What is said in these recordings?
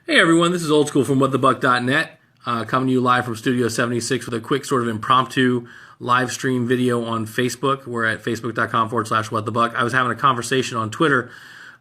Hey everyone, this is Old School from whatthebuck.net, coming to you live from Studio 76 with a quick sort of impromptu live stream video on Facebook. We're at facebook.com/whatthebuck. I was having a conversation on Twitter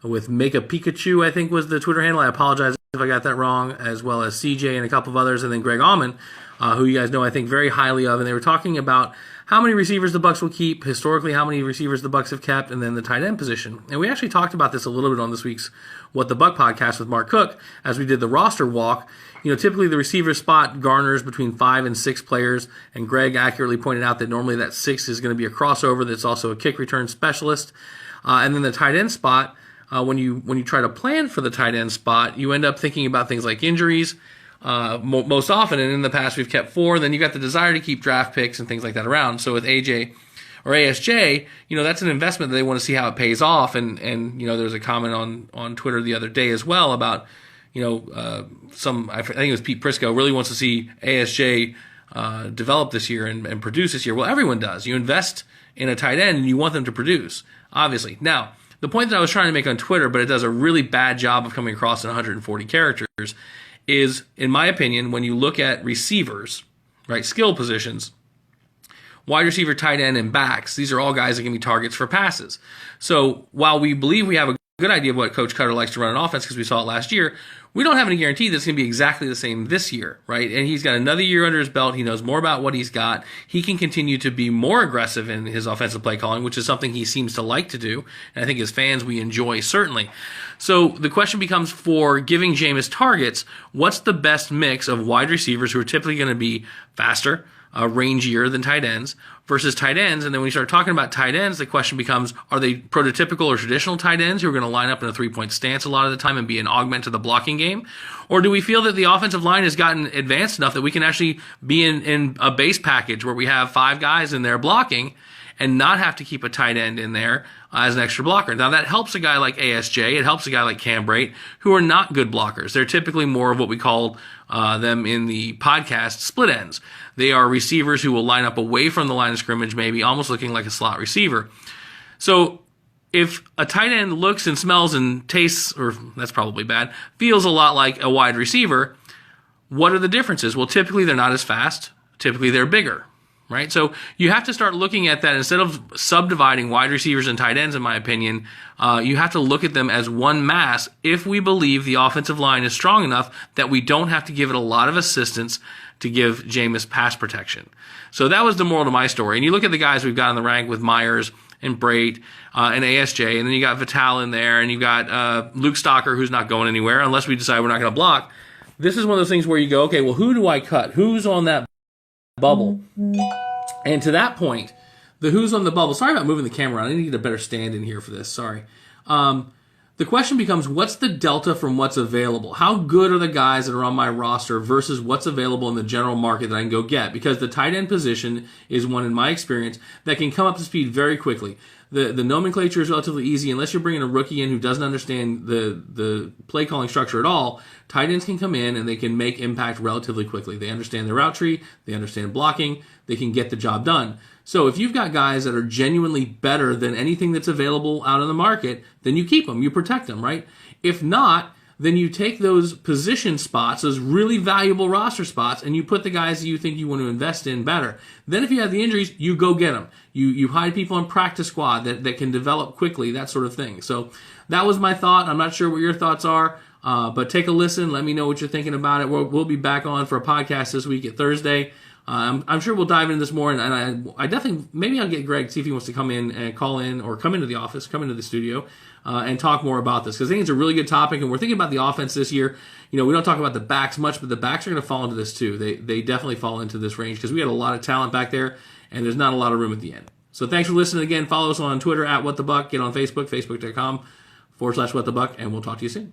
with Make a Pikachu, I think was the Twitter handle. I apologize if I got that wrong, as well as CJ and a couple of others, and then Greg Allman, who you guys know I think very highly of, and they were talking about how many receivers the Bucs will keep, historically how many receivers the Bucs have kept, and then the tight end position. And we actually talked about this a little bit on this week's What the Buck podcast with Mark Cook as we did the roster walk. You know, typically the receiver spot garners between 5 and 6 players, and Greg accurately pointed out that normally that 6 is going to be a crossover that's also a kick return specialist. And then the tight end spot, when you try to plan for the tight end spot, you end up thinking about things like injuries, most often, and in the past we've kept 4. Then you've got the desire to keep draft picks and things like that around. So with AJ or ASJ, you know, that's an investment that they want to see how it pays off. And you know, there's a comment on Twitter the other day as well about, you know, I think it was Pete Prisco really wants to see ASJ develop this year and produce this year. Well, everyone does. You invest in a tight end and you want them to produce, obviously. Now, the point that I was trying to make on Twitter, but it does a really bad job of coming across in 140 characters, is, in my opinion, when you look at receivers, right, skill positions, wide receiver, tight end, and backs, these are all guys that can be targets for passes. So while we believe we have a good idea of what Coach Cutter likes to run an offense because we saw it last year, we don't have any guarantee that it's going to be exactly the same this year, right? And he's got another year under his belt. He knows more about what he's got. He can continue to be more aggressive in his offensive play calling, which is something he seems to like to do. And I think as fans, we enjoy, certainly. So the question becomes, for giving Jameis targets, what's the best mix of wide receivers who are typically going to be faster, rangier than tight ends, versus tight ends? And then when you start talking about tight ends, the question becomes, are they prototypical or traditional tight ends who are going to line up in a three-point stance a lot of the time and be an augment to the blocking game? Or do we feel that the offensive line has gotten advanced enough that we can actually be in a base package where we have 5 guys in there blocking and not have to keep a tight end in there as an extra blocker? Now, that helps a guy like ASJ. It helps a guy like Cam Brate, who are not good blockers. They're typically more of what we call them in the podcast split ends. They are receivers who will line up away from the line of scrimmage, maybe almost looking like a slot receiver. So if a tight end looks and smells and tastes, or that's probably bad, feels a lot like a wide receiver, what are the differences? Well, typically they're not as fast. Typically they're bigger. Right? So you have to start looking at that. Instead of subdividing wide receivers and tight ends, in my opinion, you have to look at them as one mass if we believe the offensive line is strong enough that we don't have to give it a lot of assistance to give Jameis pass protection. So that was the moral to my story. And you look at the guys we've got in the rank with Myers and Brate and ASJ, and then you got Vital in there, and you got Luke Stocker, who's not going anywhere unless we decide we're not going to block. This is one of those things where you go, okay, well, who do I cut? Who's on that bubble? And to that point, the who's on the bubble, sorry about moving the camera around, I need to get a better stand in here for this, sorry. The question becomes, what's the delta from what's available? How good are the guys that are on my roster versus what's available in the general market that I can go get? Because the tight end position is one, in my experience, that can come up to speed very quickly. The nomenclature is relatively easy. Unless you're bringing a rookie in who doesn't understand the play calling structure at all, tight ends can come in and they can make impact relatively quickly. They understand the route tree. They understand blocking. They can get the job done. So if you've got guys that are genuinely better than anything that's available out in the market, then you keep them. You protect them, right? If not, then you take those position spots, those really valuable roster spots, and you put the guys that you think you want to invest in better. Then if you have the injuries, you go get them. You hide people on practice squad that can develop quickly, that sort of thing. So that was my thought. I'm not sure what your thoughts are, but take a listen. Let me know what you're thinking about it. We'll be back on for a podcast this week at Thursday. I'm sure we'll dive into this more, and I definitely, maybe I'll get Greg, see if he wants to come in and call in, or come into the office, come into the studio, and talk more about this, because I think it's a really good topic, and we're thinking about the offense this year. You know, we don't talk about the backs much, but the backs are going to fall into this too. They definitely fall into this range, because we had a lot of talent back there, and there's not a lot of room at the end. So thanks for listening again. Follow us on Twitter at WhatTheBuck. Get on Facebook, facebook.com/WhatTheBuck, and we'll talk to you soon.